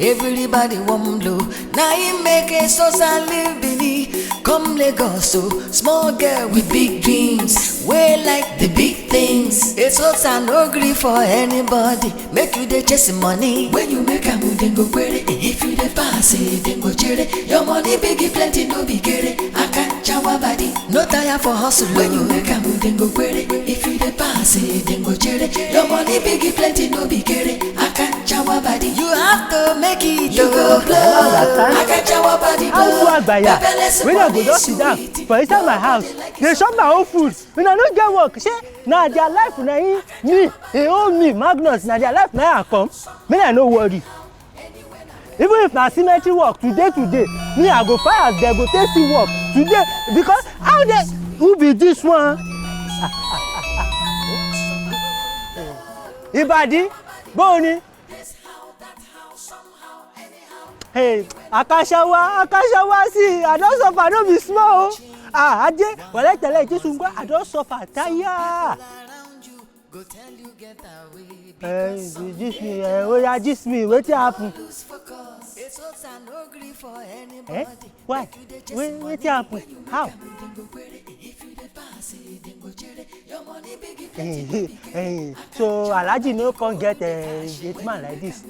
everybody want blow. Now he make Eseosa live beneath. Come Lagos, so small girl with big dreams. Way like the big things. Eseosa no gree for anybody. Make you dey chase money. When you make a move, then go query. If you dey pass it, then go cherry. Your money big, plenty, no be kere. Akanchawa Baddie, no tire for hustle. When you make a move, then go query. If you dey pass it, then go cherry. Your money big, plenty, no be kere. Akanchawa Baddie, you have to make it. You go blow. Akanchawa Baddie, when I go just sit down for inside my house, they shop my own food. When I don't get work, say, now their life, now me, they own me, Magnus, now their life, now I come. Me, I no worry. Even if na symmetry work today, me I go fire as they go take see work today because how they who be this one? Ibadi, Boni. Hey, Akanchawa, see, I don't suffer, don't be small. Aje, well, I tell you, I don't suffer, tire. Hey, just me, what happen? Eh? Why? What happen? How? Hey, so Alhaji no can get a man like this.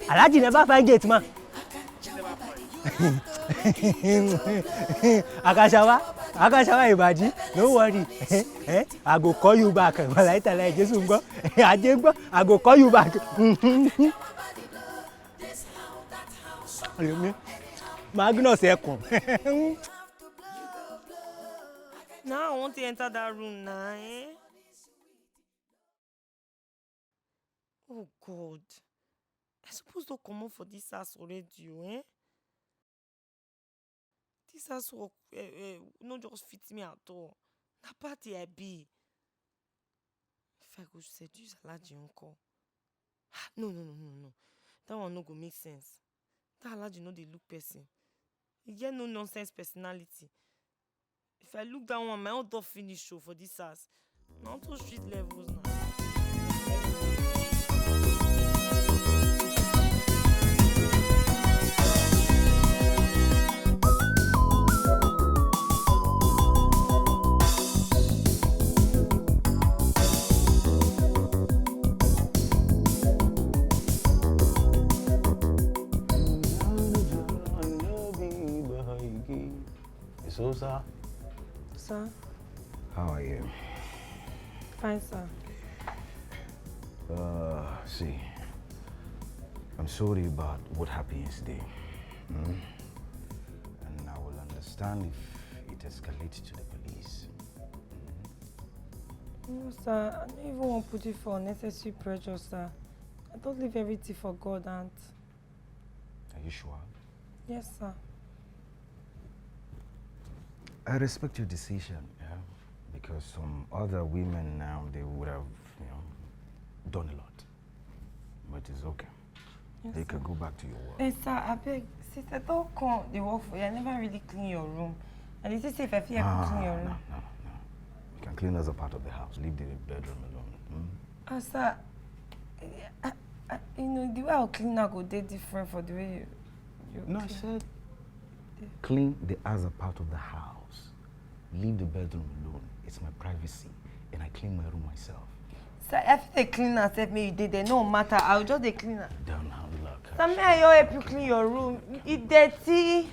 Alhaji never find gate man. Akanchawa Baddie, no worry. I go call you back. I go call you back. Magnus, now I want to enter that room now. Oh God. I supposed to come up for this house already, This house work no just fit me at all. That party I be. If I go seduce Alhaji uncle. No. That one no go make sense. That Alhaji no dey look person. He get no nonsense personality. If I look that one, my own door finish show for this house. Not to street levels now. Eseosa. Sir? How are you? Fine, sir. See, I'm sorry about what happened yesterday. And I will understand if it escalates to the police. No, sir. I don't even want to put it for unnecessary pressure, sir. I don't leave everything for God, and... Are you sure? Yes, sir. I respect your decision, because some other women now, they would have, done a lot. But it's okay. Yes, they can go back to your work. Hey, sir, I beg, sister, don't come. They work for you. I never really clean your room. And is it safe if I clean your room? No. You can clean as a part of the house. Leave the bedroom alone. Sir, the way I'll clean now go different for the way you No, clean. I said clean the other part of the house. Leave the bedroom alone. It's my privacy, and I clean my room myself. Sir, if they clean herself, me you did, no matter. I'll just clean her. Don't have luck. Sir, may I help you clean your room? It's dirty.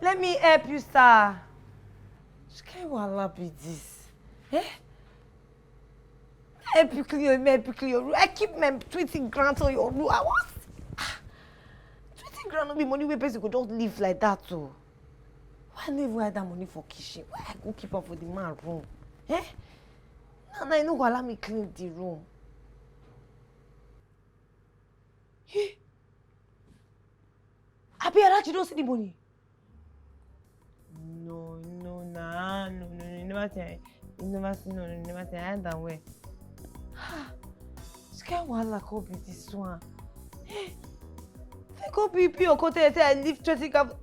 Let me help you, sir. Can you be this? Help you clean your room. I keep my 20 grand on your room. I want 20 grand no be money where person could just live like that too. Why not even have that money for kitchen? Why I go keep up for the man room? Now you know go allow me clean the room. Abi Alhaji don't see the money. No, you never say. You never say. I ain't that way. This kind of wahala could be this one. They go BP or Kote say I leave 20 cap.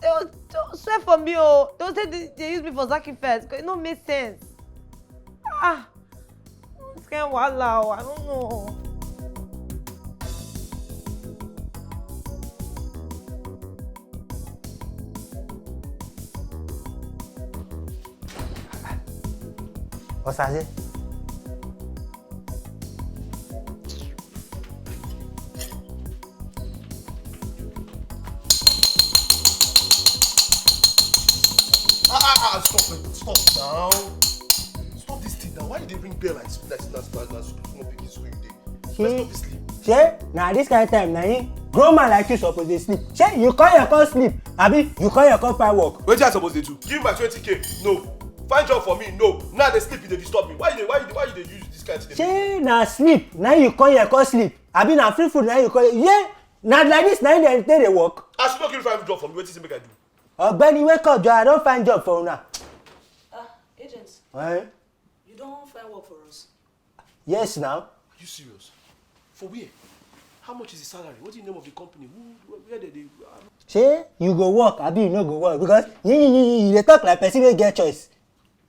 Don't swear for me, oh. Don't say they use me for sacrifice. Because it don't make sense. This kind of wahala, I don't know. Osaze. Stop now. Stop this thing now. Why did they ring bell like small pikin school you dey? Let's stop this sleep. Shey, na this kind of time na him grown man like you suppose dey sleep. Shey, you call your call sleep, abi you call your call find work. Wetin I suppose dey do? Give me my 20k? No. Find job for me? No. Now they sleep, they disturb me. Why you dey use this kind of thing? Shey, na sleep na you call your call sleep, abi na free food na you call yeah, na like this na dem dey work. As you no gree find job for me, wetin say make I do? Ogbeni wake up joy, I don find job for una. Agents. Eh? You don't find work for us. Yes now. Are you serious? For where? How much is the salary? What's the name of the company? Where they Shey, you go work, abi you no go work because you dey talk like person wey get choice.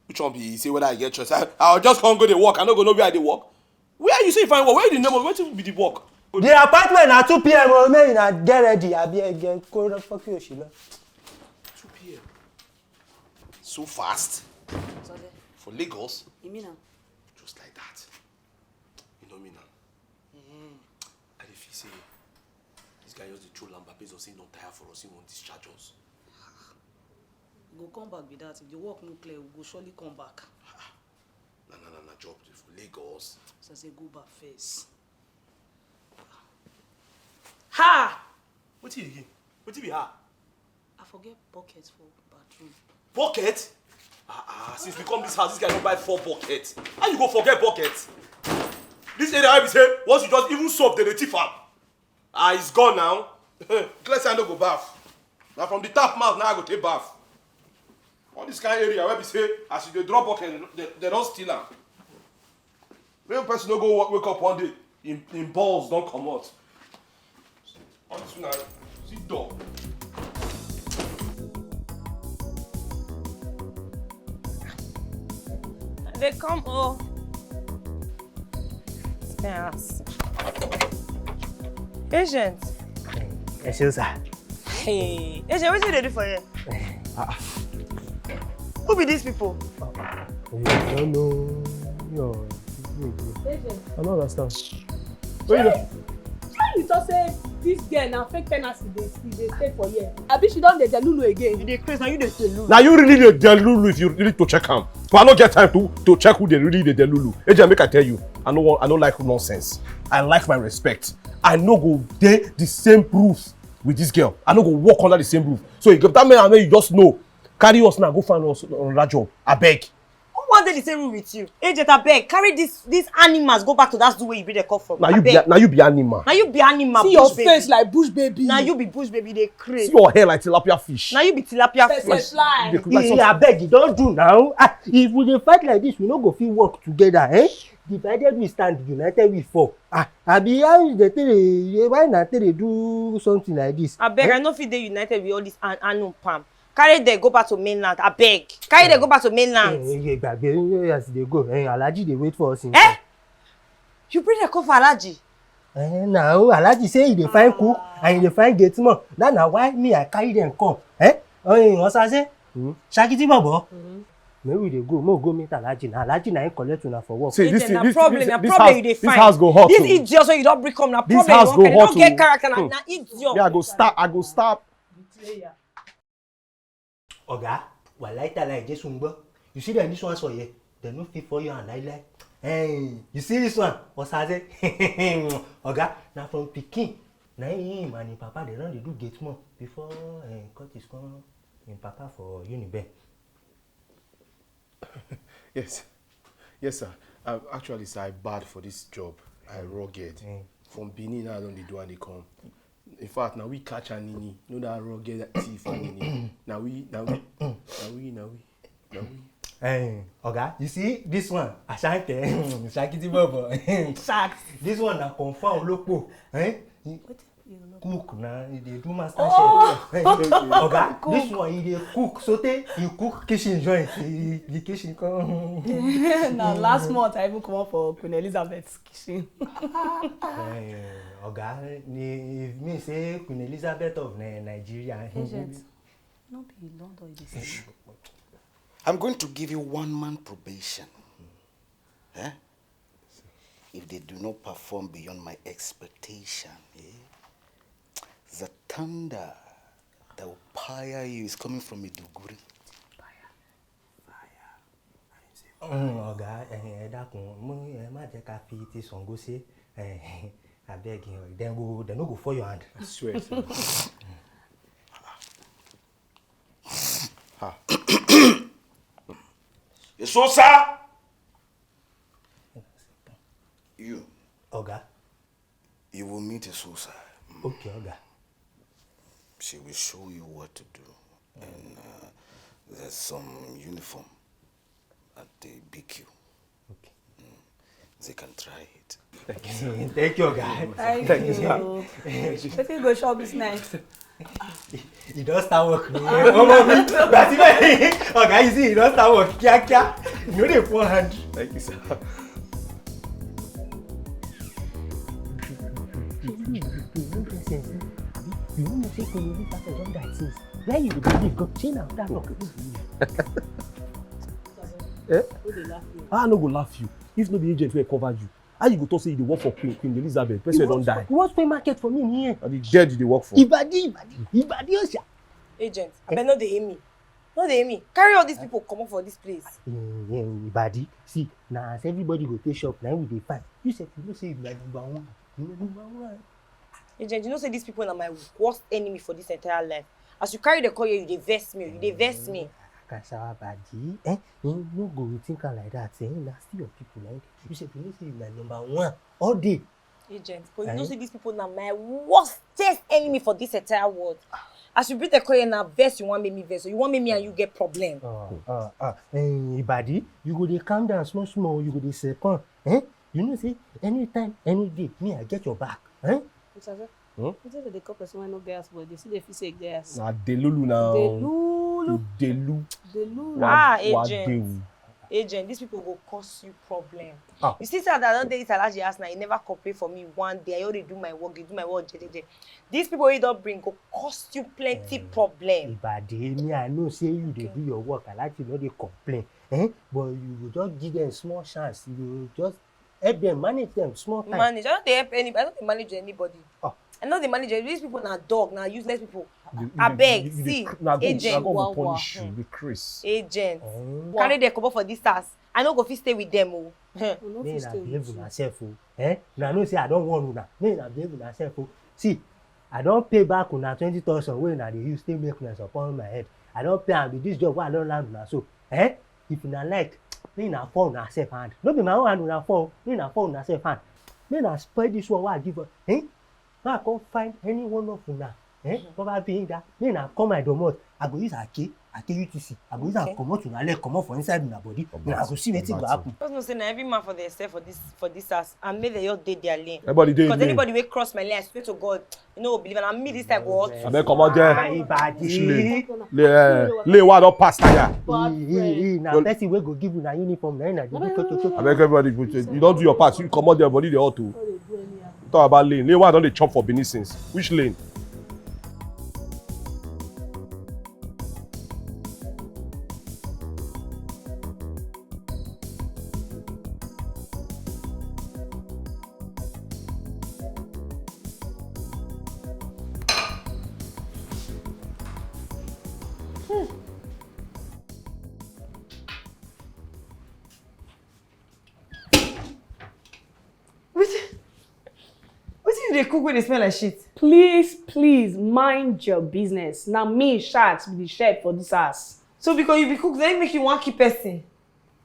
Which one be say whether I get choice? I'll just come go dey work. I no go know where I dey work. Where you say you find work? Where the name of wetin be the work? The appointment na 2 p.m. o, make una get ready, abi again go fuck you shilo. 2 p.m. So fast? For Lagos? You mean now? Just like that. You know me now. And if you say this guy just the throw lamba based on saying don't tire for us, he won't discharge us. Go come back with that. If the work no clear, we go surely come back. Nah, job for Lagos. So I say go back first. Ha! What you again? What you be ha? I forget buckets for bathroom. Bucket? Since we come this house, this guy don't buy 4 buckets. How you go forget buckets? This area I be say, once you just even soap, they thief am. It's gone now. Let's say I don't go bath. Now from the tap mouth, now I go take bath. All this kind of area where we say, as you dey drop bucket, they don't steal am. When person don't go wake up one day, in balls don't come out. All this one, see door. They come oh. Yes. Agent. Eseosa. Hey. Agent, what did they do for you? Who be these people? No. Agent. I don't understand. Where you just say this girl now fake tenancy they stay for here. Abi she don dey delulu again. You dey craze now, you dey delulu. Now you really dey delulu if you really to check am. But I no get time to check who they really dey delulu. Agent, make I tell you, I no like nonsense. I like my respect. I no go dey the same roof with this girl. I no go walk under the same roof. So if that man and you just know, carry us now, go find us on that job. I beg. Who want dey the same room with you? Agent, abeg, carry these animals go back to that zoo where you bring the call from. Now you be animal. Now you be animal. See your face like bush baby. Now you be bush baby, they crazy. See your hair like tilapia fish. Now you be tilapia fish. Fly. Abeg, you don't do now. If we dey fight like this, we no go fit work together. Eh? Divided we stand, united we fall. Abi how they tell why not they do something like this? Abeg, I no fit dey united with all this anu palm. Carry them go back to mainland. Abeg, carry them go back to mainland. As they go, Alhaji they wait for us. Eh? You bring the call for Alhaji? Now Alhaji say he dey find cook and he dey find gateman. That na why me I carry them come. Osaze, Shakiti Bobo. Maybe we dey go meet Alhaji. Now Alhaji na him collect una for work. See, this problem you dey find. This house go hot. This idiot so you don't bring come na problem. This house go hot. Don't get character na idiot. Yeah, I go stop. Oga, walaita like this one, you see that this one's for you. They no fit for you and I like. Hey, you see this one? Osaze. Oga, now from Pikin. Now him and his papa they run they do gate more before cut his come in papa for Unibe. Yes, sir. Actually, sir, I bad for this job. I rugged. From Benin, I don't do and they come. In fact, now we catch a nini. No that rugged thief and nini. Now we. Hey, Oga, you see this one? Ashanti, Shakiti Bobo. Sharks. This one na confirm loco. Cook na he dey do master chef. Oga, this one he dey cook saute, he cook kitchen joint. The kitchen come. Now last month I even come up for Queen Elizabeth's kitchen. Oga, if me say Queen Elizabeth of Nigeria. Agent, no be London this. I'm going to give you 1 month probation. If they do not perform beyond my expectation, the thunder that will fire you is coming from Iduguri. Ọ̀gá ẹ dákun mo má jẹ́ ká fi ti Ṣàngó ṣe abeg dem no go fall your hand. I swear. Eseosa! You. Ọ̀gá. You will meet Eseosa. Okay, Ọ̀gá. She will show you what to do. And there's some uniform at the BQ. Okay. They can try it. Thank you, Ọ̀gá. Thank you. Let me go shop this night. He don start work. Ọ̀gá, you see, he don start work. Kíákíá. You no dey fall hand. Thank you, sir. You know say when you start on that things. Where you go live? Go see now that work. I no go laugh you. If no be agent wey cover you, how you go talk say you dey work for Queen Elizabeth? Person don die. You wan pay market for me here? And the dead you dey work for. Ibadi Osa. Agent, abeg no dey hear me. No dey hear me. Carry all these people comot for this place. Ibadi, see, na as everybody go pay shop, na we dey find. You sef you know say you na number one. You na number one. Agent, you know say these people na my worst enemy for this entire life. As you carry the call here, you dey vex me. You dey vex me. Akanchawa Baddie, you no go think am like that. Na still your people like you sef you know say you na number one all day. Agent, but you know say these people na my worstest enemy for this entire world. As you bring the call here na vex, you wan make me vex, so you wan make me and you get problem. Ibadi, you go dey calm down small small. You go dey second. You know say anytime, any day, me I get your back. You say they call person wey no gas, but they see they feel say gas. Na Delulu now. Delu. Agent, these people go cause you problem. You see, sir, that I don't take this Alhaji house now. You never cooperate for me one day. I already do my work. You do my work. These people you don't bring go cost you plenty problem. Ibadi, me I know say you dey do your work. I like you know they complain. But you go just give them small chance. You just help them manage them small time. Manage. I don't help anybody. I don't manage anybody. I know the manager. These people are dog, now useless people. I beg, see, agent. I'm going to punish you with Chris. Agent. Carry their cover for this task. I no go fit stay with them. May na behave with myself. Now no say I don't want una. May na behave with myself. See, I don't pay back una 20,000 wey na dey use stay make una upon my head. I don't pay am with this job wey I don't land una so. If una like, may na fall una self hand. No be my own hand una fall. May na fall una self hand. May na spoil this one wey I give her. Now I can't find any one of una. Probably that. Then I come my domot. I go use Ake UTC. I go use and come out una leg, come out for inside una body. Then I go see wetin go happen. Because no say na every man for themselves for this house. And may they all dey their lane. Everybody dey. Because anybody will cross my lane, I swear to God, you know, believe and me this time go out. Abeg comot there. Ibadi. Lay what up past here. Na person wey go give una uniform na the big Abeg everybody, you don't do your part. You comot there, body dey hot too. Talk about lane. Lane why don dey chop for Benin since? Which lane? They cook when they smell like shit. Please mind your business. Now me Shaks be the chef for this house. So because you be cook, then make you want keep person.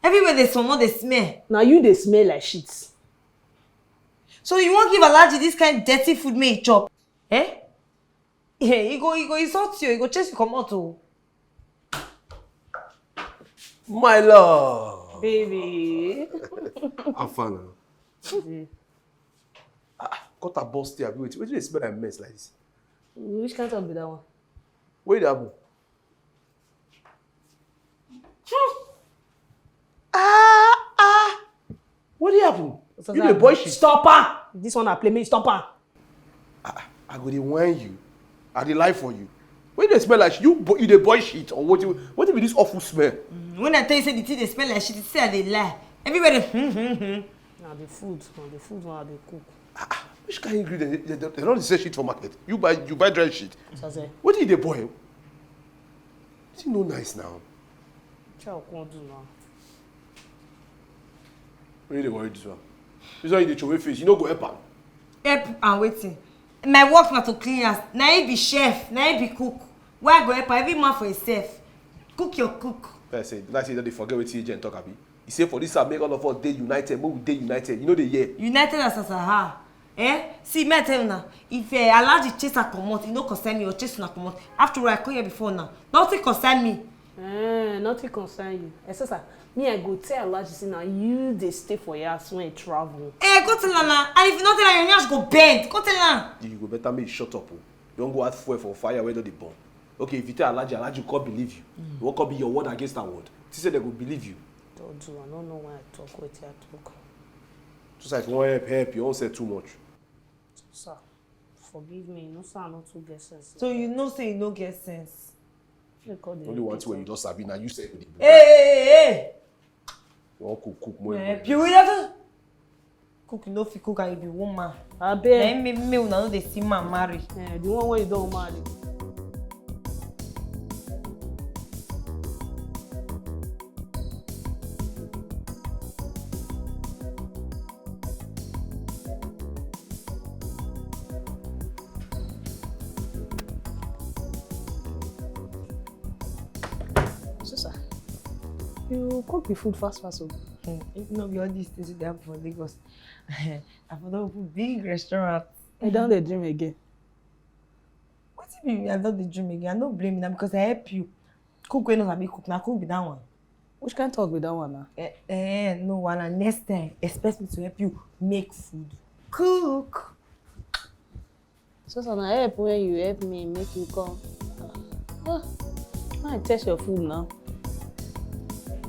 Everywhere they smell, they smell. Now you they smell like shit. So you won't give Alhaji this kind of dirty food may chop? Yeah, he go insult you, he go chase you come out too. My love. Baby. Have fun now. Got a bust here. Wait, where do they smell like mess like this? Which kind of be that one? Where the happen? What did happen? You the boy shit. Stop her! This one I play me, stop her. I go dey whine you. I dey lie for you. Where they smell like you the boy shit or what be this awful smell? When I tell you say the thing they smell like shit, you say I dey lie. Everybody, Now the food now they cook. Which kind of ingredient? They don't sell shit for market. You buy dry shit. Saze. What did they boil? It's no nice now. Chow can't do now. Where they worry this one? This one you dey throw away face. You no go help am. help and waiting. My work na to clean house. Na he be chef, na he be cook. Why I go help every man for himself? Cook your cook. I say, like say they forget what agent talk abi. He say for this I make all of us dey united, make we dey united. You know the year. United as Asaha. See, me tell you now, if Alhaji chase her comot, you no concern me or chase una comot. After all, I call you before now. Nothing concern me. Nothing concern you. Eseosa, me I go tell Alhaji say now you dey stay for your house when you travel. Go tell her now. And if you not tell her, your nyash go bend. Go tell her. You go better make you shut up. Don't go add fuel for fire where they burn. Okay, if you tell Alhaji, Alhaji can't believe you. It won't come be your word against her word. She said they go believe you. Don't do. I don't know why I talk with you. I talk. Just like if you want help, you don't say too much. Sir, forgive me. No, sir, I not too get sense. So you know say you no get sense. Only one thing when you just sabi now you say it with the Hey! You want cook more. You will never cook. You know if you cook and you be woman. I bet. Then me una no dey see man marry. The one where you don't marry. You cook the food fast. If not be all these things they have for Lagos, I for don open big restaurant. I don't dey dream again. What do you mean I don dey dream again? I no blame you now because I help you. Cook wey no sabi cook na cook be that one. Which kind talk with that one now? No one. And next time expect me to help you make food. Cook. So na help when you help me make you come. I test your food now.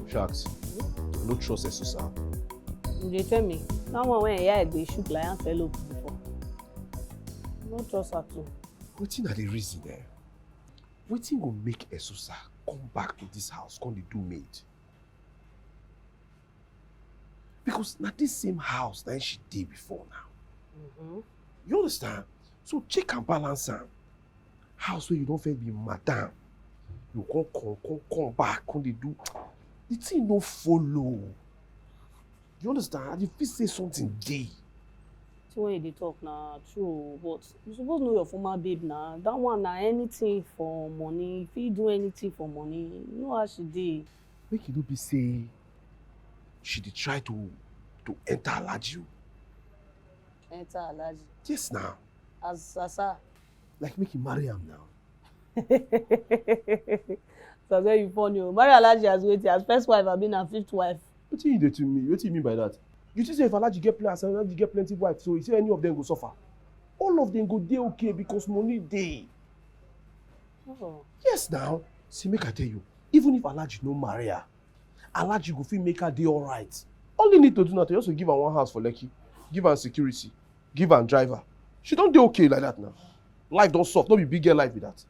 Shaks, no trust Eseosa. You dey tell me that one when I dey shoot like antelope before. No trust at all. Wetin na the reason there? Wetin go make Eseosa come back to this house, come dey do maid? Because na this same house na she dey before now. You understand? So check and balance am. House where you don't feel be madam, you come back, come dey do. The thing no follow. You understand? If you say something dey. So when you dey talk na true, but you suppose know your former babe na. That one na anything for money. If you do anything for money, you know how she dey. Make you no be say she dey try to enter Alhaji. Enter Alhaji. Yes now. As Sasa. Like make you marry am now. So where you funny o. Marry Alhaji as waiting as first wife abi na fifth wife. Wetin you dey to me? Wetin you mean by that? You think say if Alhaji get plenty, Alhaji get plenty wife, so you say any of them go suffer? All of them go dey okay because money dey. Oh. Yes now. See, make I tell you, even if Alhaji no marry her, Alhaji go fit make her dey alright. All you need to do now to just give her one house for Lekki, give her security, give her driver. She don dey okay like that now. Life don soft, no be big girl life be that.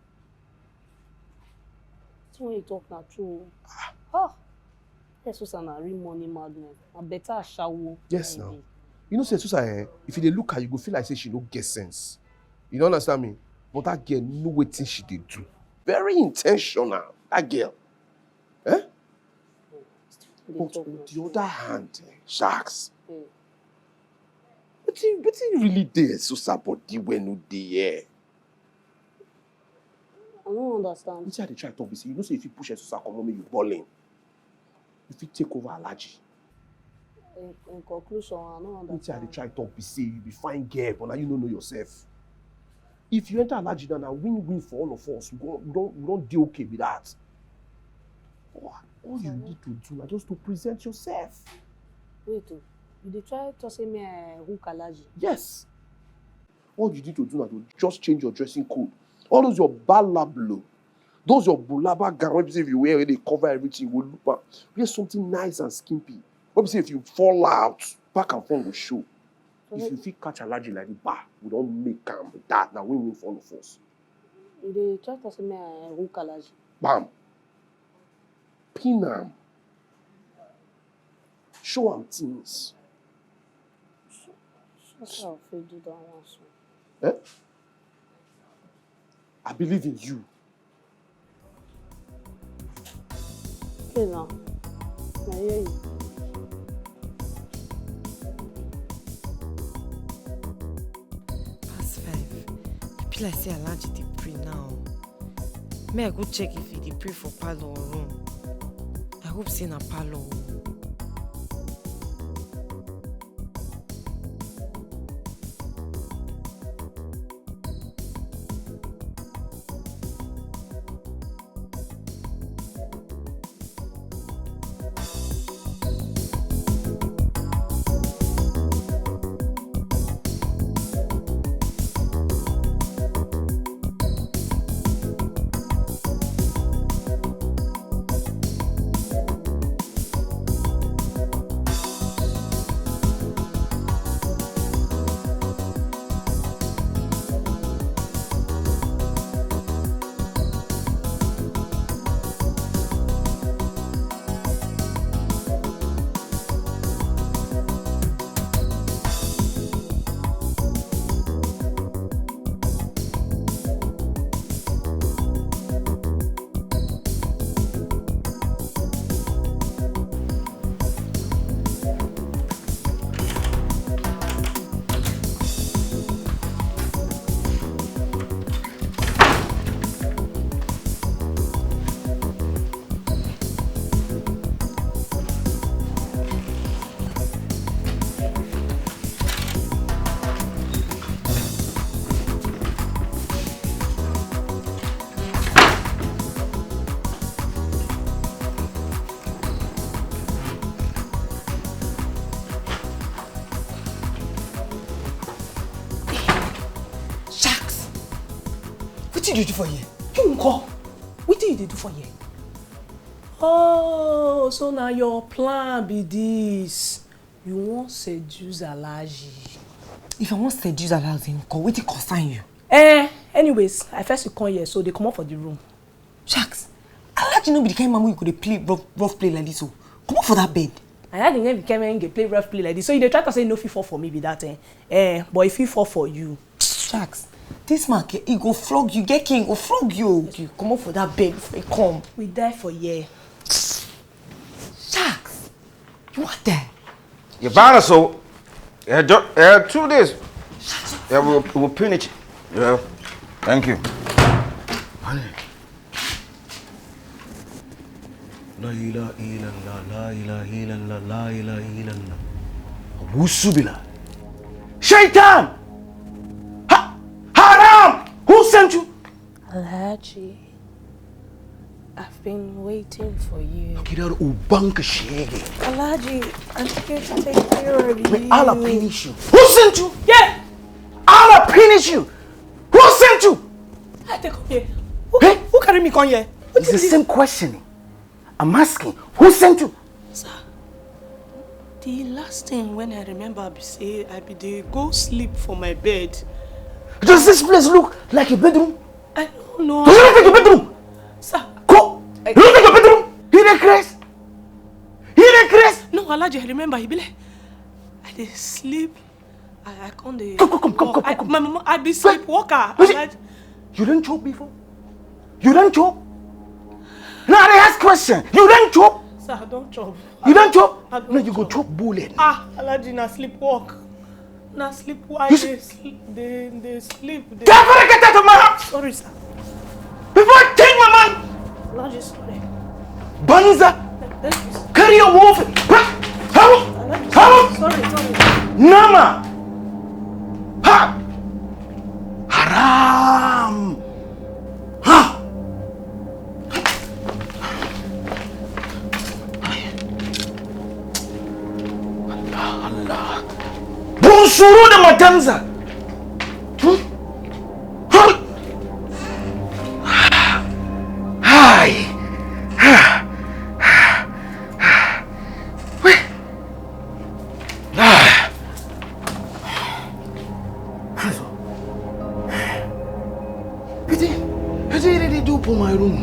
So when you talk na true. Eseosa na real money magnet. Na better ashawo. Yes now. You know say Eseosa, if you dey look her, you go feel like say she no get sense. You don't understand me? But that girl know wetin she dey do. Very intentional, that girl. But on the other hand, Shaks, wetin really dey Eseosa body wey no dey here? I don't understand. Wetin I dey try talk be say, you know say if you push Eseosa comot make you balling, you fit take over Alhaji. In conclusion, I don't understand. Wetin I dey try talk be say you be fine girl, but now you no know yourself. If you enter Alhaji now, na win-win for all of us. We don't dey okay with that. All you need to do na just to present yourself. Wait, you dey try to say me hook Alhaji? Yes. All you need to do na to just change your dressing code. All those your balablo, those your bulaba gown, wey be say if you wear it, they cover everything, you go look back. Wear something nice and skimpy. Wey be say if you fall out, back and front will show. If you fit catch Alhaji like the we don't make am with that. Now win-win for all of us. You dey try to say me hook Alhaji? Bam. Pin am. show am things. That's how I do that one. Eh? I believe in you. Okay now. I hear you. Past 5. It be like say Alhaji dey pray now. May I go check if he dey pray for parlor or room. I hope say na parlor. What did you do for here? You uncle. What did you do for here? Oh, so now your plan be this. You want seduce Alhaji. If I want to seduce Alhaji, uncle, what did it concern you? Anyways, I first you come here, so they come out for the room. Shaks, Alhaji no be the kind of man who could play rough play like this. So come out for that bed. I had the came and play rough play like this. So you try to say no fit fall for me be that but if he fall for you. Shaks, this man he go flog you, get king, go flog you. You come out for that bed before he come. We die for year. Shaks, you want that? You better so. 2 days. Yeah, we'll finish it. Yeah. Thank you. Honey. La ilaha illallah, la ilaha illallah, la ilaha illallah. Wusubila. Shaitan! Haram! Who sent you? Alhaji, I've been waiting for you. Kidar ubanka shege. Alhaji, I'm here to take care of you. May Allah punish you. Who sent you? Yeah! Allah punish you. Who sent you? I take come here. Who carry me come here? It's the same questioning. I'm asking, who sent you? Sir, the last thing when I remember I be say I be dey go sleep for my bed. Does this place look like a bedroom? I don't know. Does it look like a bedroom? Sir, Go! You look like a bedroom? He the Christ? He the Christ? no, Alhaji, I remember he be like, I dey sleep. I can't dey. Come. My mama, I be sleepwalker. You didn't choke before? You didn't choke? Now they ask question. You didn't choke? Sir, don't chop. You don't chop? No, you go chop bullet. Alhaji, na sleepwalk. Na sleepwalk. They sleep. They sleep. Definitely get out of my house! Sorry, sir. Before I change my mind! Alhaji, sorry. Banza! Thank you, sir. Carry your wolf! How? Sorry. Nama! Ha! Haram! Ha! Allah. Bunsuru da matanza! Hi! What did they do for my room?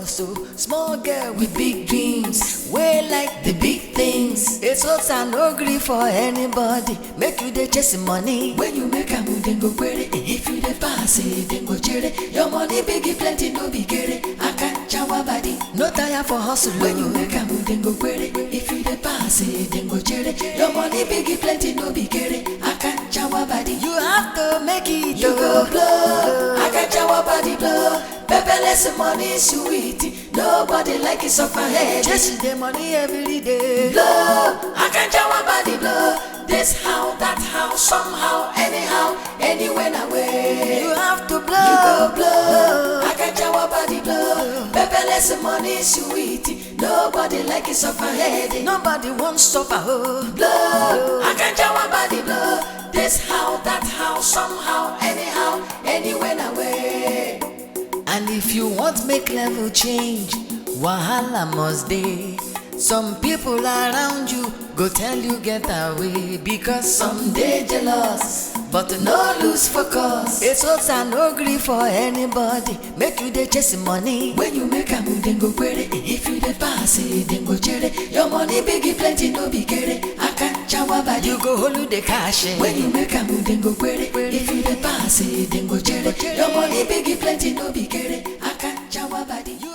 Lagos, so small girl with big dreams. Way like the big things. Eseosa no gree for anybody. Make you dey chase money. When you make a move, then go query. If you dey pass it, then go cherry. Your money big plenty, no be kere. Akanchawa Baddie, no tire for hustle. When you make a move, then go query. If you dey pass it, then go cherry. Your money big plenty, no be kere. Akanchawa Baddie, you have to make it. You go blow. Akanchawa Baddie blow. Pepperless money sweet. Nobody like it off my head. Chasing the money every day. Blow. Akanchawa Baddie blow. This how, that how, somehow, anyhow, anywhere, away. You have to blow. You go blow. Akanchawa Baddie blow. Pepperless money sweet. Nobody like it off my head. Nobody wants suffer. Oh. Blow. Akanchawa Baddie blow. This how, that how, somehow, anyhow, anywhere, away. And if you want make level change, wahala must dey. Some people around you go tell you get away because some dey jealous, but no lose focus. Eseosa no gree for anybody. Make you dey chase money. When you make a move, then go query. If you dey pass it, then go cherry. Your money big plenty, no be kere. Akanchawa Baddie, you go hold the cash. When you make a move, then go query. If you dey pass it, then go cherry. Your money big plenty, no be kere. Akanchawa Baddie, you